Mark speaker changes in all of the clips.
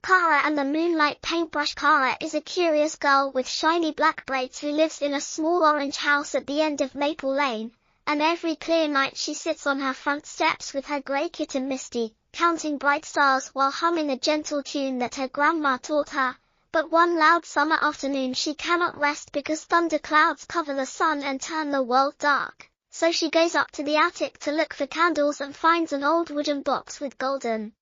Speaker 1: Kara and the Moonlight Paintbrush. Kara is a curious girl with shiny black braids who lives in a small orange house at the end of Maple Lane, and every clear night she sits on her front steps with her grey kitten Misty, counting bright stars while humming a gentle tune that her grandma taught her. But one loud summer afternoon she cannot rest because thunder clouds cover the sun and turn the world dark. So she goes up to the attic to look for candles and finds an old wooden box with golden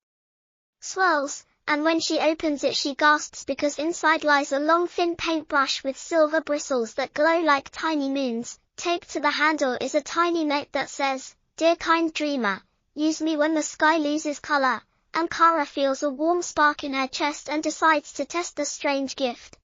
Speaker 1: swirls, and when she opens it she gasps because inside lies a long thin paintbrush with silver bristles that glow like tiny moons. Taped to the handle is a tiny note that says, "Dear kind dreamer, use me when the sky loses color," and Kara feels a warm spark in her chest and decides to test the strange gift.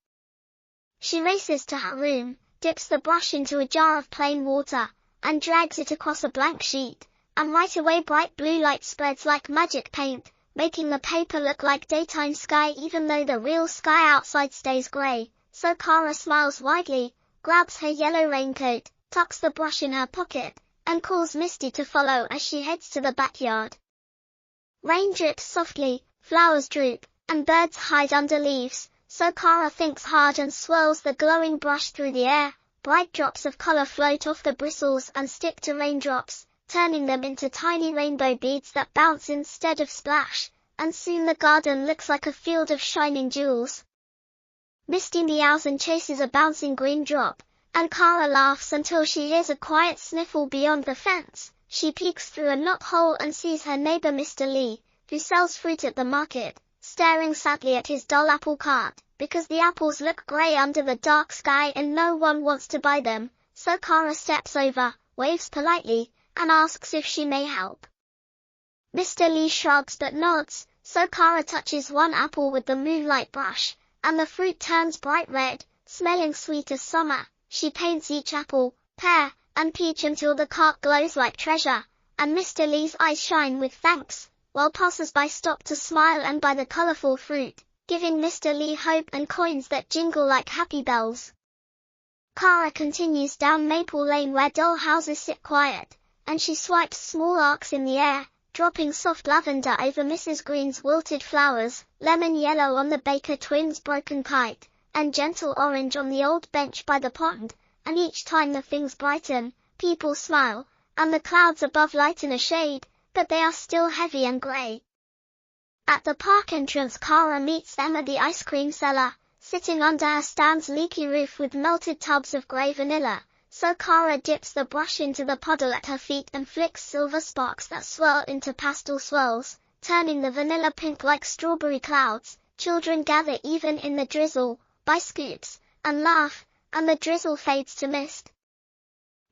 Speaker 1: She races to her room, dips the brush into a jar of plain water, and drags it across a blank sheet, and right away bright blue light spreads like magic paint, making the paper look like daytime sky even though the real sky outside stays grey. So Kara smiles widely, grabs her yellow raincoat, tucks the brush in her pocket, and calls Misty to follow as she heads to the backyard. Rain drips softly, flowers droop, and birds hide under leaves, so Kara thinks hard and swirls the glowing brush through the air. Bright drops of color float off the bristles and stick to raindrops, turning them into tiny rainbow beads that bounce instead of splash, and soon the garden looks like a field of shining jewels. Misty meows and chases a bouncing green drop, and Kara laughs until she hears a quiet sniffle beyond the fence. She peeks through a knothole and sees her neighbor Mr. Lee, who sells fruit at the market, staring sadly at his dull apple cart, because the apples look grey under the dark sky and no one wants to buy them. So Kara steps over, waves politely, and asks if she may help. Mr. Lee shrugs but nods, so Kara touches one apple with the moonlight brush, and the fruit turns bright red, smelling sweet as summer. She paints each apple, pear, and peach until the cart glows like treasure, and Mr. Lee's eyes shine with thanks, while passers-by stop to smile and buy the colorful fruit, giving Mr. Lee hope and coins that jingle like happy bells. Kara continues down Maple Lane where dull houses sit quiet, and she swipes small arcs in the air, dropping soft lavender over Mrs. Green's wilted flowers, lemon yellow on the Baker twins' broken kite, and gentle orange on the old bench by the pond, and each time the things brighten, people smile, and the clouds above lighten a shade, but they are still heavy and grey. At the park entrance Kara meets Emma the ice cream seller, sitting under her stand's leaky roof with melted tubs of grey vanilla, so Kara dips the brush into the puddle at her feet and flicks silver sparks that swirl into pastel swirls, turning the vanilla pink like strawberry clouds. Children gather even in the drizzle, buy scoops, and laugh, and the drizzle fades to mist.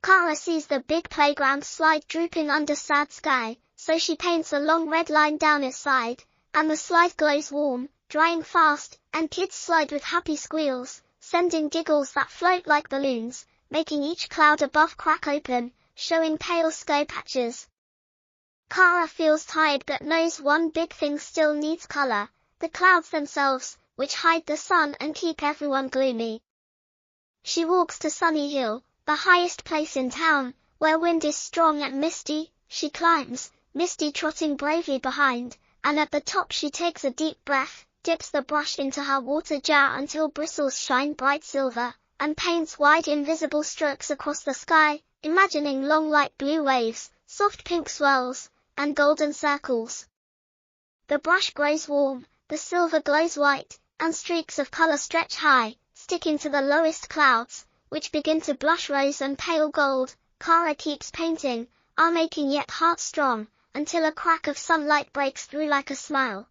Speaker 1: Kara sees the big playground slide drooping under sad sky, so she paints a long red line down its side, and the slide glows warm, drying fast, and kids slide with happy squeals, sending giggles that float like balloons, making each cloud above crack open, showing pale sky patches. Kara feels tired but knows one big thing still needs color, the clouds themselves, which hide the sun and keep everyone gloomy. She walks to Sunny Hill, the highest place in town, where wind is strong and misty. She climbs, Misty trotting bravely behind, and at the top she takes a deep breath, dips the brush into her water jar until bristles shine bright silver, and paints wide invisible strokes across the sky, imagining long light blue waves, soft pink swirls, and golden circles. The brush grows warm, the silver glows white, and streaks of color stretch high, sticking to the lowest clouds, which begin to blush rose and pale gold. Kara keeps painting, making yet heart strong, until a crack of sunlight breaks through like a smile.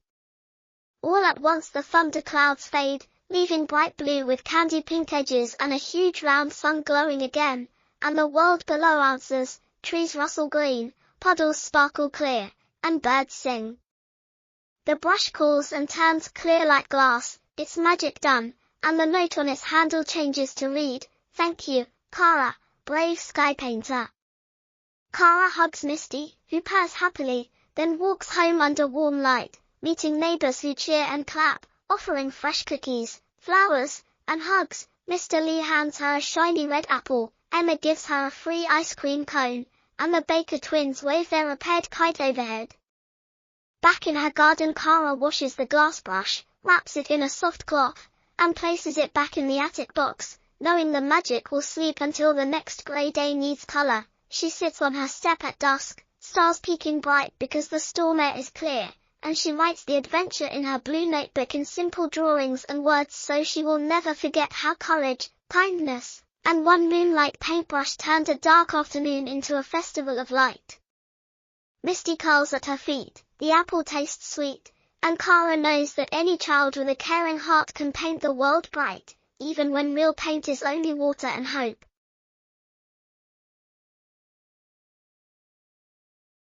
Speaker 1: All at once the thunder clouds fade, leaving bright blue with candy pink edges and a huge round sun glowing again, and the world below answers. Trees rustle green, puddles sparkle clear, and birds sing. The brush cools and turns clear like glass, its magic done, and the note on its handle changes to read, "Thank you, Kara, brave sky painter." Kara hugs Misty, who purrs happily, then walks home under warm light, meeting neighbors who cheer and clap, offering fresh cookies, flowers, and hugs. Mr. Lee hands her a shiny red apple, Emma gives her a free ice cream cone, and the Baker twins wave their repaired kite overhead. Back in her garden Kara washes the glass brush, wraps it in a soft cloth, and places it back in the attic box, knowing the magic will sleep until the next grey day needs colour. She sits on her step at dusk, stars peeking bright because the storm air is clear, and she writes the adventure in her blue notebook in simple drawings and words so she will never forget how courage, kindness, and one moonlight paintbrush turned a dark afternoon into a festival of light. Misty curls at her feet, the apple tastes sweet, and Kara knows that any child with a caring heart can paint the world bright, even when real paint is only water and hope.